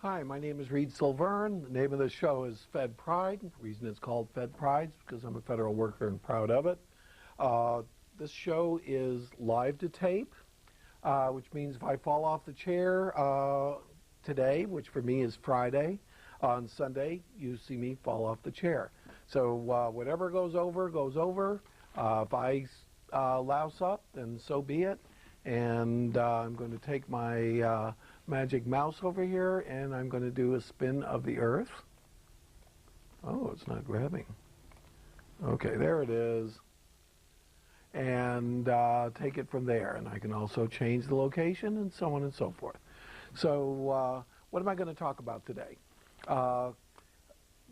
Hi, my name is Reed Silverne. The name of the show is Fed Pride. The reason it's called Fed Pride is because I'm a federal worker and proud of it. This show is live to tape, which means if I fall off the chair today, which for me is Friday, on Sunday, you see me fall off the chair. So whatever goes over, goes over. If I louse up, then so be it. And I'm going to take my magic mouse over here, and I'm going to do a spin of the earth. Oh, it's not grabbing. Okay, there it is. And take it from there. And I can also change the location and so on and so forth. So what am I going to talk about today?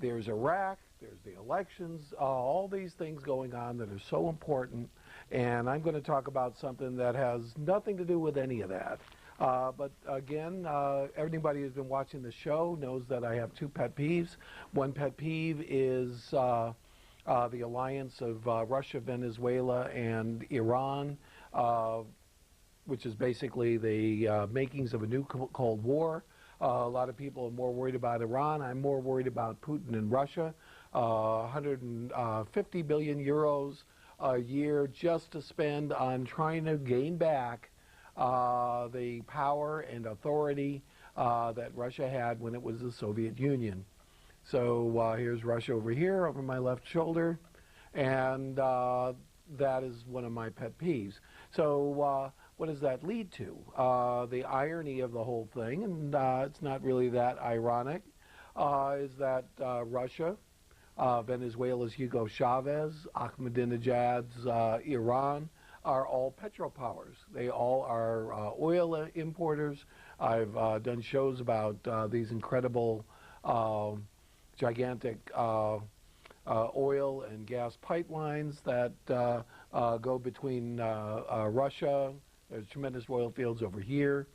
There's Iraq, there's the elections, all these things going on that are so important. And I'm going to talk about something that has nothing to do with any of that. But again, everybody who's been watching the show knows that I have two pet peeves. One pet peeve is the alliance of Russia, Venezuela, and Iran, which is basically the makings of a new Cold War. A lot of people are more worried about Iran. I'm more worried about Putin and Russia. 150 billion euros a year just to spend on trying to gain back the power and authority that Russia had when it was the Soviet Union. So here's Russia over here, over my left shoulder, and that is one of my pet peeves. So what does that lead to? The irony of the whole thing, and it's not really that ironic, is that Russia, Venezuela's Hugo Chavez, Ahmadinejad's Iran, are all petropowers. They all are oil importers. I've done shows about these incredible, gigantic oil and gas pipelines that go between Russia. There's tremendous oil fields over here,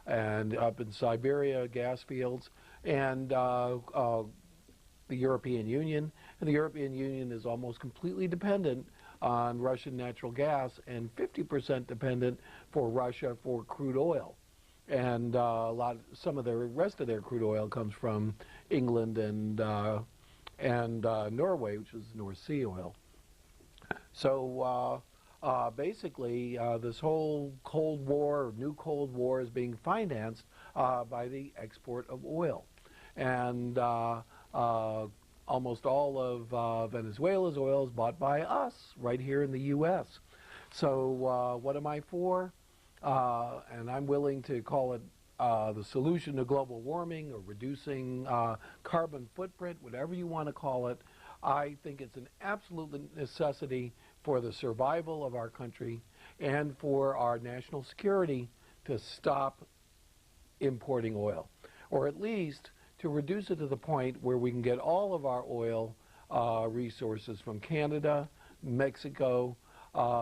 and up in Siberia, gas fields, and the European Union. And the European Union is almost completely dependent on Russian natural gas and 50% dependent for Russia for crude oil. And some of the rest of their crude oil comes from England and Norway, which is North Sea oil. So basically, this whole Cold War, or new Cold War, is being financed by the export of oil. And almost all of Venezuela's oil is bought by us right here in the U.S. So what am I for? And I'm willing to call it the solution to global warming or reducing carbon footprint, whatever you want to call it. I think it's an absolute necessity for the survival of our country and for our national security to stop importing oil, or at least to reduce it to the point where we can get all of our oil resources from Canada, Mexico,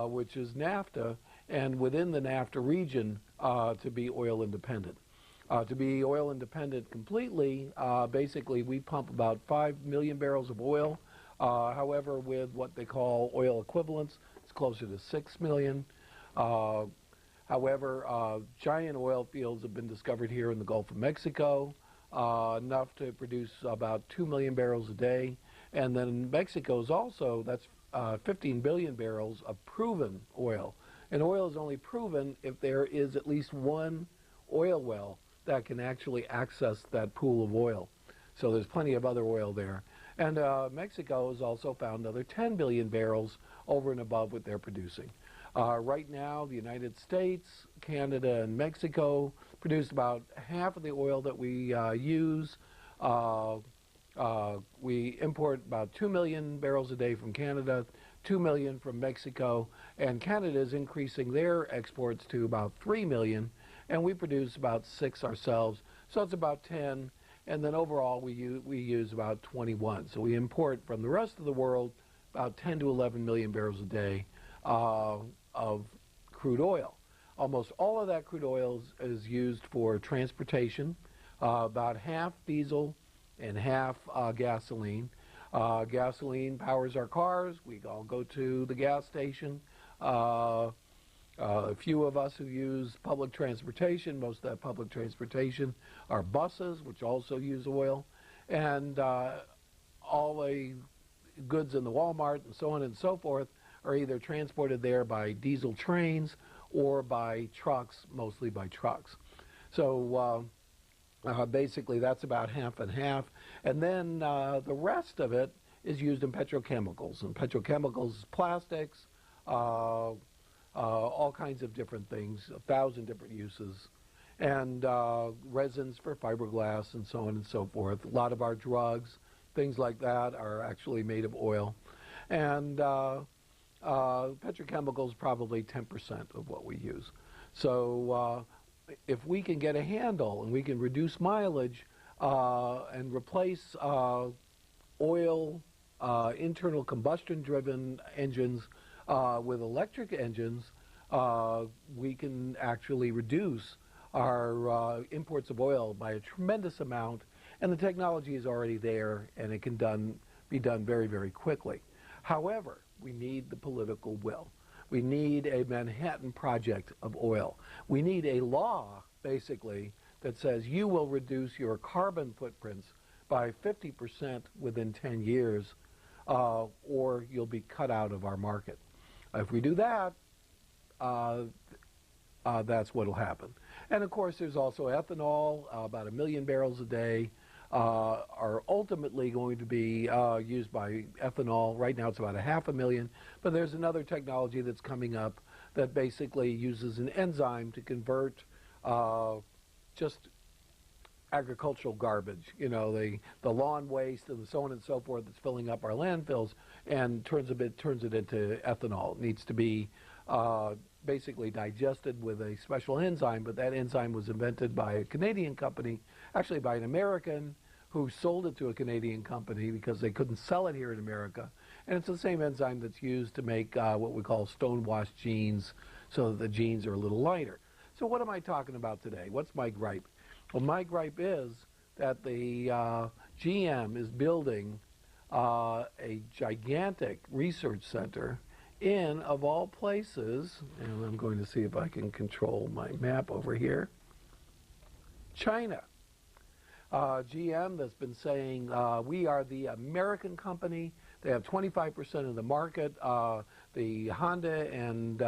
which is NAFTA, and within the NAFTA region to be oil independent. To be oil independent completely, basically we pump about 5 million barrels of oil. However, with what they call oil equivalents, it's closer to 6 million. However, giant oil fields have been discovered here in the Gulf of Mexico, enough to produce about 2 million barrels a day. And then Mexico's also, that's 15 billion barrels of proven oil. And oil is only proven if there is at least one oil well that can actually access that pool of oil. So there's plenty of other oil there. And Mexico has also found another 10 billion barrels over and above what they're producing. Right now, the United States, Canada, and Mexico produce about half of the oil that we use. We import about 2 million barrels a day from Canada, 2 million from Mexico, and Canada is increasing their exports to about 3 million, and we produce about 6 ourselves, so it's about 10, and then overall we use about 21. So we import from the rest of the world about 10 to 11 million barrels a day of crude oil. Almost all of that crude oil is used for transportation, about half diesel and half gasoline. Gasoline powers our cars. We all go to the gas station. A few of us who use public transportation, most of that public transportation are buses, which also use oil, and all the goods in the Walmart and so on and so forth are either transported there by diesel trains or by trucks, mostly by trucks. So basically that's about half and half. And then the rest of it is used in petrochemicals. And petrochemicals, plastics, all kinds of different things, 1,000 different uses, and resins for fiberglass and so on and so forth. A lot of our drugs, things like that, are actually made of oil. And petrochemicals, probably 10% of what we use. So if we can get a handle and we can reduce mileage and replace oil, internal combustion-driven engines with electric engines, we can actually reduce our imports of oil by a tremendous amount, and the technology is already there, and it can be done very, very quickly. However, we need the political will. We need a Manhattan Project of oil. We need a law, basically, that says you will reduce your carbon footprints by 50% within 10 years, or you'll be cut out of our market. If we do that, that's what will happen. And of course, there's also ethanol, about 1 million barrels a day are ultimately going to be used by ethanol. Right now it's about 500,000, but there's another technology that's coming up that basically uses an enzyme to convert just agricultural garbage, you know, the lawn waste and so on and so forth that's filling up our landfills, and turns it into ethanol. It needs to be basically digested with a special enzyme, but that enzyme was invented by a Canadian company, actually by an American who sold it to a Canadian company because they couldn't sell it here in America. And it's the same enzyme that's used to make what we call stonewashed jeans, so that the jeans are a little lighter. So what am I talking about today? What's my gripe? Well, my gripe is that the GM is building a gigantic research center in, of all places, and I'm going to see if I can control my map over here, China. GM that's been saying we are the American company. They have 25% of the market. The Honda and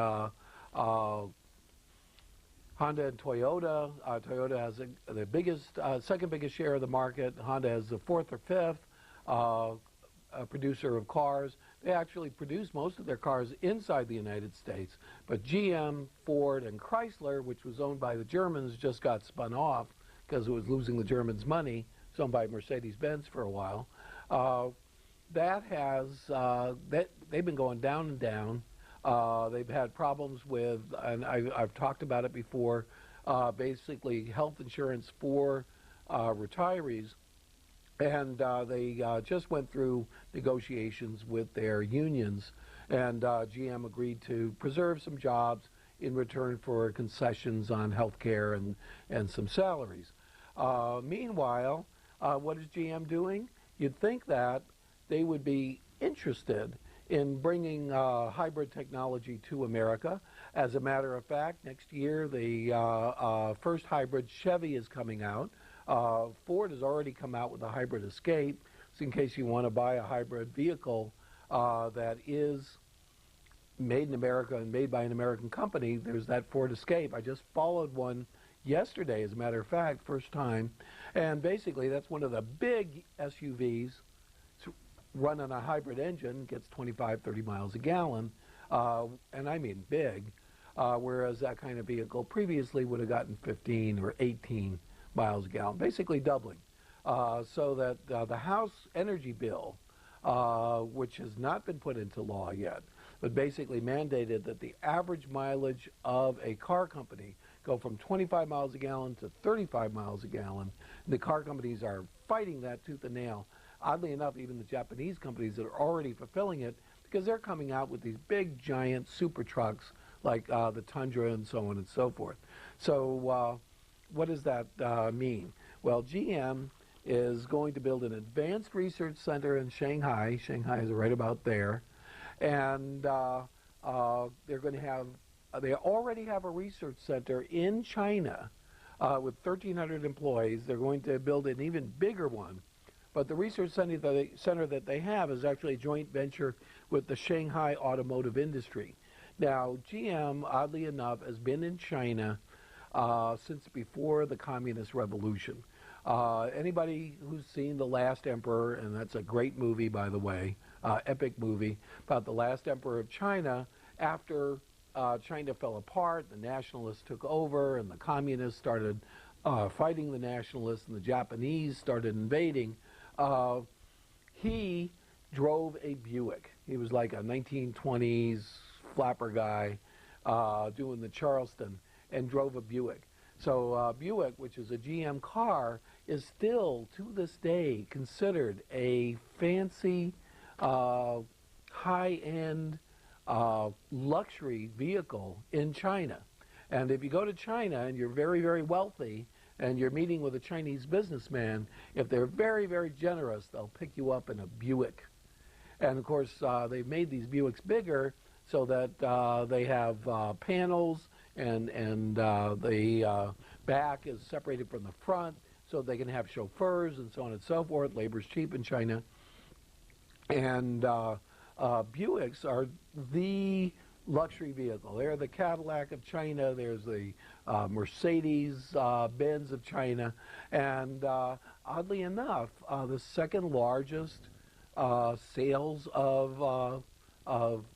Toyota. Toyota has the biggest, second biggest share of the market. Honda has the fourth or fifth producer of cars. They actually produce most of their cars inside the United States. But GM, Ford, and Chrysler, which was owned by the Germans, just got spun off because it was losing the Germans money. It's owned by Mercedes-Benz for a while. They've been going down and down. They've had problems with, and I've talked about it before, basically health insurance for retirees. And they just went through negotiations with their unions, and GM agreed to preserve some jobs in return for concessions on health care and some salaries. Meanwhile, what is GM doing? You'd think that they would be interested in bringing hybrid technology to America. As a matter of fact, next year the first hybrid Chevy is coming out. Ford has already come out with a hybrid Escape. So in case you want to buy a hybrid vehicle that is made in America and made by an American company, there's that Ford Escape. I just followed one yesterday, as a matter of fact, first time. And basically that's one of the big SUVs run on a hybrid engine, gets 25, 30 miles a gallon, and I mean big, whereas that kind of vehicle previously would have gotten 15 or 18 miles a gallon, basically doubling. So that the House energy bill, which has not been put into law yet, but basically mandated that the average mileage of a car company go from 25 miles a gallon to 35 miles a gallon. The car companies are fighting that tooth and nail. Oddly enough, even the Japanese companies that are already fulfilling it, because they're coming out with these big, giant super trucks like the Tundra and so on and so forth. So what does that mean? Well, GM is going to build an advanced research center in Shanghai. Shanghai is right about there. And they're going to have they already have a research center in China with 1,300 employees. They're going to build an even bigger one. But the research center that they have is actually a joint venture with the Shanghai automotive industry. Now, GM, oddly enough, has been in China since before the Communist Revolution. Anybody who's seen The Last Emperor, and that's a great movie, by the way, epic movie about the last emperor of China, after China fell apart, the nationalists took over, and the communists started fighting the nationalists, and the Japanese started invading. He drove a Buick. He was like a 1920s flapper guy doing the Charleston, and drove a Buick. So Buick, which is a GM car, is still to this day considered a fancy, high-end luxury vehicle in China. And if you go to China and you're very, very wealthy and you're meeting with a Chinese businessman, if they're very, very generous, they'll pick you up in a Buick. And of course, they've made these Buicks bigger so that they have panels, and the back is separated from the front, so they can have chauffeurs and so on and so forth. Labor's cheap in China. And Buicks are the luxury vehicle. They're the Cadillac of China. There's the Mercedes Benz of China. And oddly enough, the second largest sales of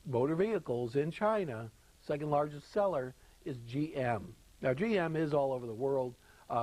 motor vehicles in China, second largest seller, is GM. Now, GM is all over the world.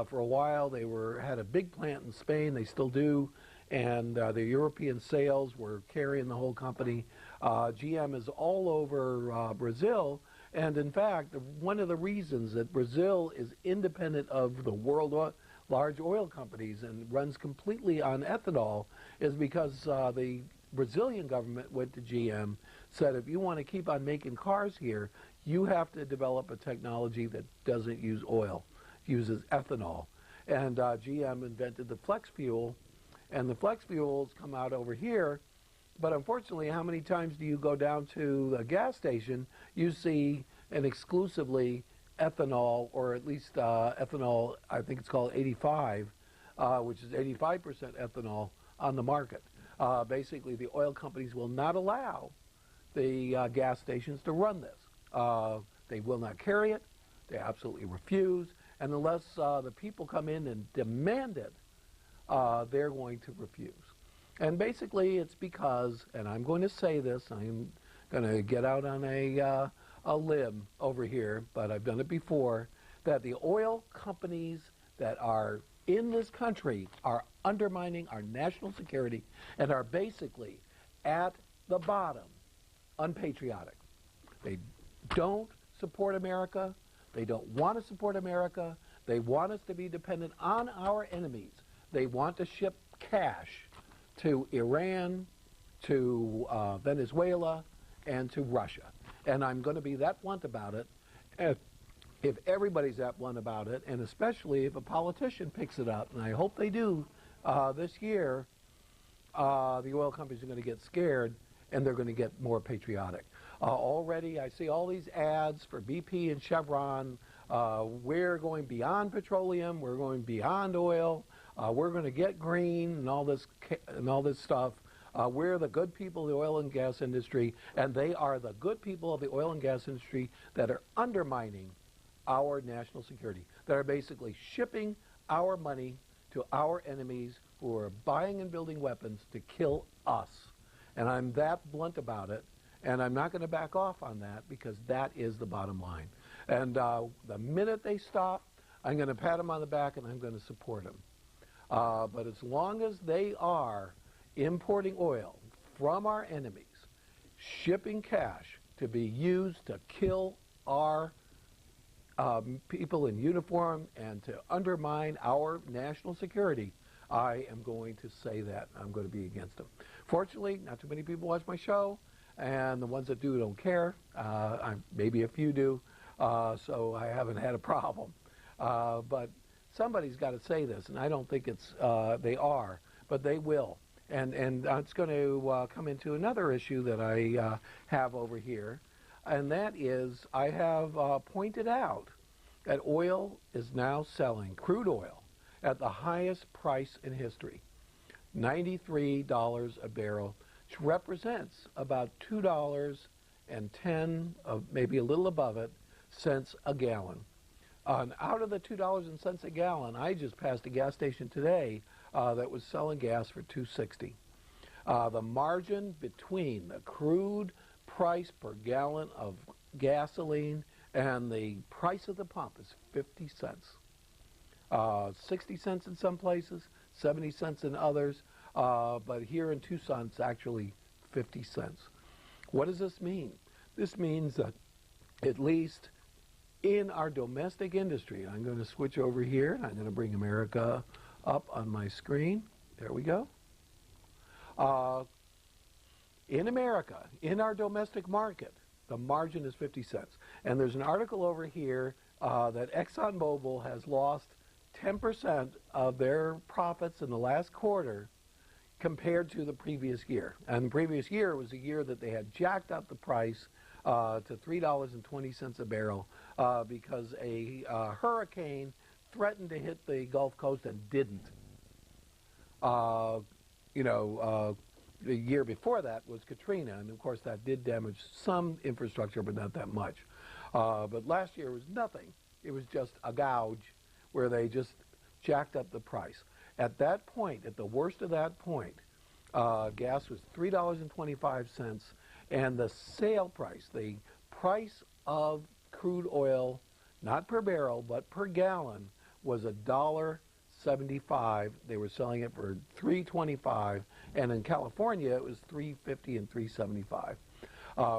For a while, they had a big plant in Spain. They still do. And the European sales were carrying the whole company. GM is all over Brazil. And in fact, one of the reasons that Brazil is independent of the world large oil companies and runs completely on ethanol is because the Brazilian government went to GM, said, if you want to keep on making cars here, you have to develop a technology that doesn't use oil, uses ethanol. And GM invented the flex fuel, and the flex fuels come out over here. But unfortunately, how many times do you go down to a gas station, you see an exclusively ethanol, or at least ethanol, I think it's called 85, which is 85% ethanol on the market. Basically, the oil companies will not allow the gas stations to run this. They will not carry it. They absolutely refuse. And unless the people come in and demand it, they're going to refuse. And basically, it's because, and I'm going to say this, I'm going to get out on a limb over here, but I've done it before, that the oil companies that are in this country are undermining our national security and are basically, at the bottom, unpatriotic. They don't support America. They don't want to support America. They want us to be dependent on our enemies. They want to ship cash to Iran, to Venezuela, and to Russia. And I'm going to be that blunt about it. And if everybody's that blunt about it, and especially if a politician picks it up, and I hope they do this year, the oil companies are going to get scared, and they're going to get more patriotic. Already, I see all these ads for BP and Chevron. We're going beyond petroleum. We're going beyond oil. We're going to get green and all this stuff. We're the good people of the oil and gas industry, and they are the good people of the oil and gas industry that are undermining our national security, that are basically shipping our money to our enemies who are buying and building weapons to kill us. And I'm that blunt about it, and I'm not going to back off on that because that is the bottom line. And the minute they stop, I'm going to pat them on the back and I'm going to support them. But as long as they are importing oil from our enemies, shipping cash to be used to kill our people in uniform and to undermine our national security, I am going to say that. I'm going to be against them. Fortunately, not too many people watch my show, and the ones that do don't care. Maybe a few do, so I haven't had a problem. But somebody's got to say this, and I don't think they are, but they will. And it's going to come into another issue that I have over here. and that is I have pointed out that oil is now selling, crude oil, at the highest price in history, $93 a barrel, which represents about $2.10, maybe a little above it, cents a gallon. Out of the $2.00 a gallon, I just passed a gas station today that was selling gas for $2.60. The margin between the crude price per gallon of gasoline and the price of the pump is 50 cents. 60 cents in some places, 70 cents in others, but here in Tucson it's actually 50 cents. What does this mean? This means that at least in our domestic industry, I'm going to switch over here and I'm going to bring America up on my screen. There we go. In America, in our domestic market, the margin is 50 cents. And there's an article over here that ExxonMobil has lost 10% of their profits in the last quarter compared to the previous year. And the previous year was a year that they had jacked up the price to $3.20 a barrel because a hurricane threatened to hit the Gulf Coast and didn't. The year before that was Katrina, and of course that did damage some infrastructure, but not that much. But last year was nothing. It was just a gouge where they just jacked up the price. At that point, at the worst of that point, gas was $3.25, and the sale price, the price of crude oil, not per barrel, but per gallon, was $1.75. They were selling it for $3.25, and in California it was $3.50 and $3.75.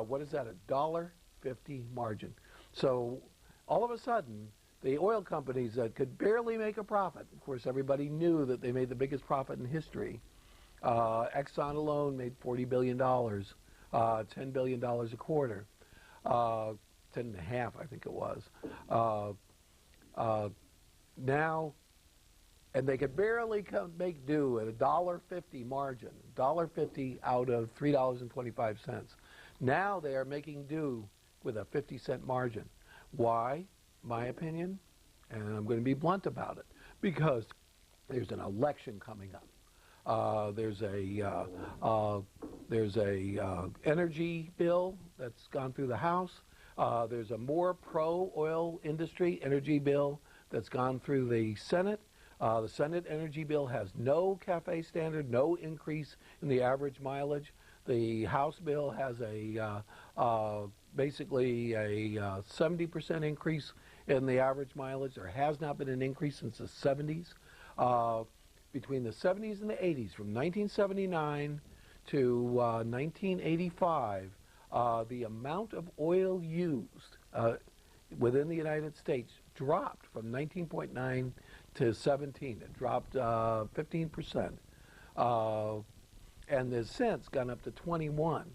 What is that? $1.50 margin. So all of a sudden, the oil companies that could barely make a profit, of course everybody knew that they made the biggest profit in history. Exxon alone made $40 billion, $10 billion a quarter, 10 and a half I think it was. Now, and they could barely make do at $1.50 margin, $1.50 out of $3.25. Now they are making do with a 50-cent margin. Why? My opinion, and I'm going to be blunt about it, because there's an election coming up. There's a energy bill that's gone through the House. There's a more pro-oil industry energy bill that's gone through the Senate. The Senate energy bill has no CAFE standard, no increase in the average mileage. The House bill has basically a 70% increase in the average mileage. There has not been an increase since the 70s. Between the 70s and the 80s, from 1979 to 1985, the amount of oil used within the United States dropped from 19.9 to 17. It dropped 15%. And has since gone up to 21,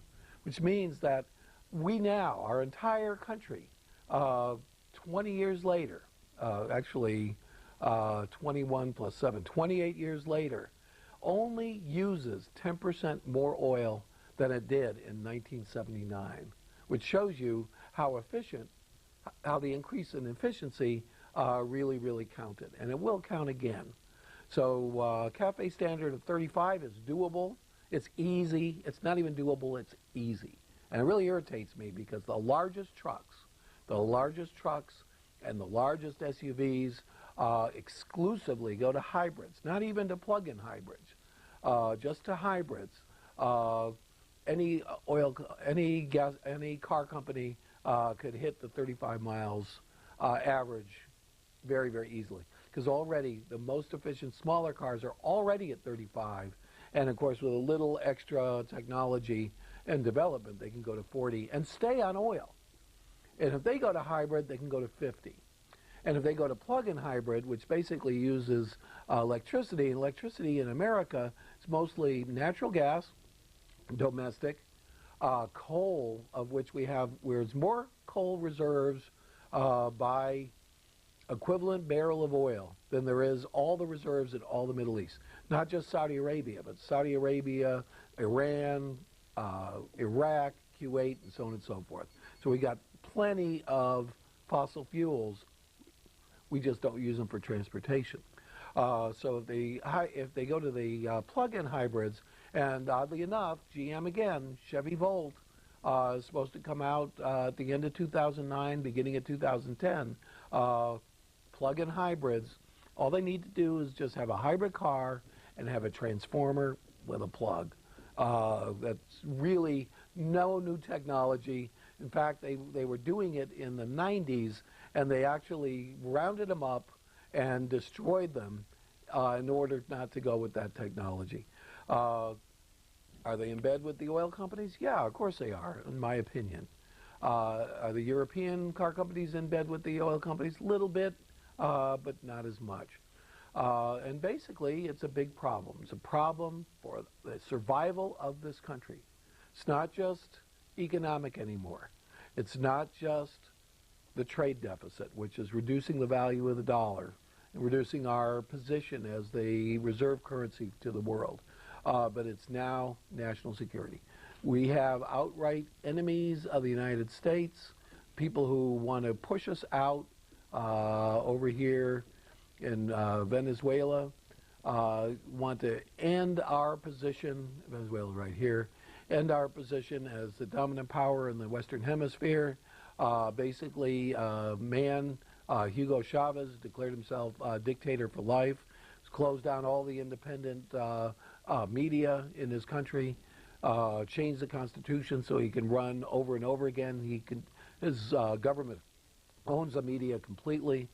which means that we now, our entire country, 20 years later, 21 plus 7, 28 years later, only uses 10% more oil than it did in 1979, which shows you how efficient, how the increase in efficiency really, really counted. And it will count again. So CAFE standard of 35 is doable. It's easy. It's not even doable. It's easy. And it really irritates me because the largest trucks and the largest SUVs exclusively go to hybrids, not even to plug-in hybrids, just to hybrids. Any car company could hit the 35 miles average very, very easily, because already the most efficient smaller cars are already at 35, and of course with a little extra technology and development they can go to 40 and stay on oil. And if they go to hybrid, they can go to 50. And if they go to plug-in hybrid, which basically uses electricity, and electricity in America is mostly natural gas, domestic, coal, of which there's more coal reserves by equivalent barrel of oil than there is all the reserves in all the Middle East. Not just Saudi Arabia, but Saudi Arabia, Iran, Iraq, Kuwait, and so on and so forth. So we got plenty of fossil fuels. We just don't use them for transportation. So if they go to the plug-in hybrids, and oddly enough, GM again, Chevy Volt, is supposed to come out at the end of 2009, beginning of 2010. Plug-in hybrids, all they need to do is just have a hybrid car and have a transformer with a plug. That's really no new technology. In fact, they were doing it in the 90s, and they actually rounded them up and destroyed them in order not to go with that technology. Are they in bed with the oil companies? Yeah, of course they are, in my opinion. Are the European car companies in bed with the oil companies? A little bit, but not as much. And basically, it's a big problem. It's a problem for the survival of this country. It's not just economic anymore. It's not just the trade deficit, which is reducing the value of the dollar and reducing our position as the reserve currency to the world. But it's now national security. We have outright enemies of the United States, people who want to push us out over here in Venezuela, want to end our position, Venezuela right here, end our position as the dominant power in the Western Hemisphere. Basically, Hugo Chavez declared himself dictator for life. He's closed down all the independent media in his country, changed the Constitution so he can run over and over again. His government owns the media completely.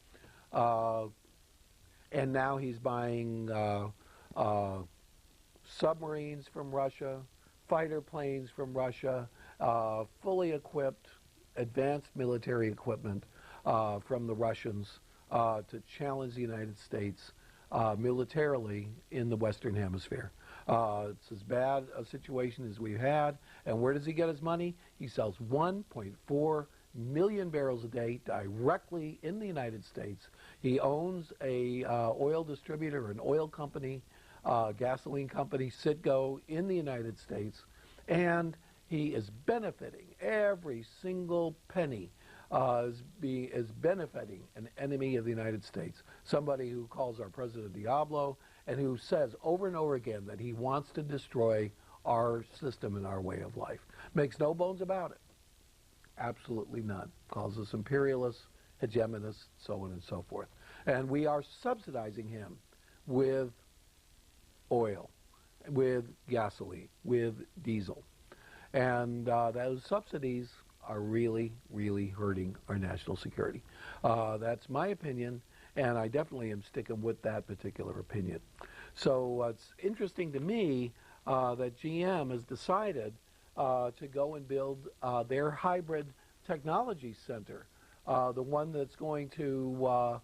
And now he's buying submarines from Russia, fighter planes from Russia, fully equipped, advanced military equipment from the Russians to challenge the United States militarily in the Western Hemisphere. It's as bad a situation as we've had. And where does he get his money? He sells 1.4 million barrels a day directly in the United States. He owns a oil distributor, an oil company, gasoline company, Citgo, in the United States, and he is benefiting. Every single penny is benefiting an enemy of the United States, somebody who calls our president Diablo and who says over and over again that he wants to destroy our system and our way of life. Makes no bones about it. Absolutely none. Calls us imperialists, hegemonists, so on and so forth. And we are subsidizing him with oil, with gasoline, with diesel. And those subsidies are really, really hurting our national security. That's my opinion, and I definitely am sticking with that particular opinion. So it's interesting to me that GM has decided to go and build their hybrid technology center, the one that's going to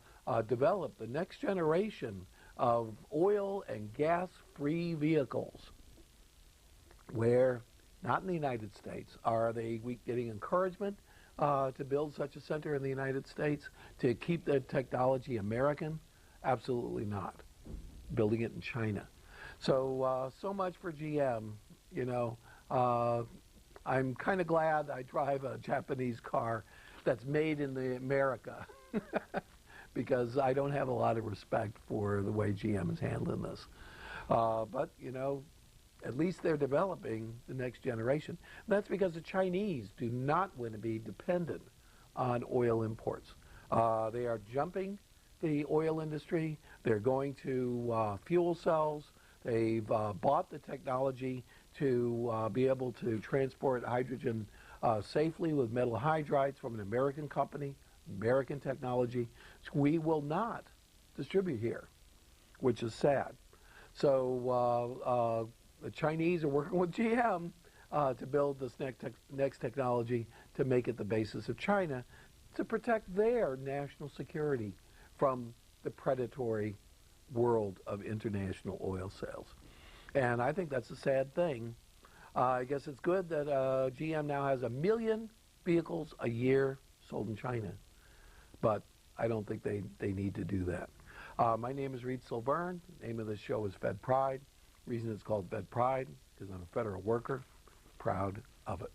develop the next generation of oil and gas-free vehicles, where, not in the United States, are they getting encouragement to build such a center in the United States, to keep the technology American? Absolutely not. Building it in China. So, so much for GM, you know. I'm kind of glad I drive a Japanese car that's made in America because I don't have a lot of respect for the way GM is handling this. But, you know, at least they're developing the next generation. And that's because the Chinese do not want to be dependent on oil imports. They are jumping the oil industry. They're going to fuel cells. They've bought the technology to be able to transport hydrogen safely with metal hydrides from an American company, American technology. We will not distribute here, which is sad. So the Chinese are working with GM to build this next technology to make it the basis of China to protect their national security from the predatory world of international oil sales. And I think that's a sad thing. I guess it's good that GM now has 1 million vehicles a year sold in China. But I don't think they need to do that. My name is Reed Silverne. The name of this show is Fed Pride. The reason it's called Fed Pride, because I'm a federal worker, proud of it.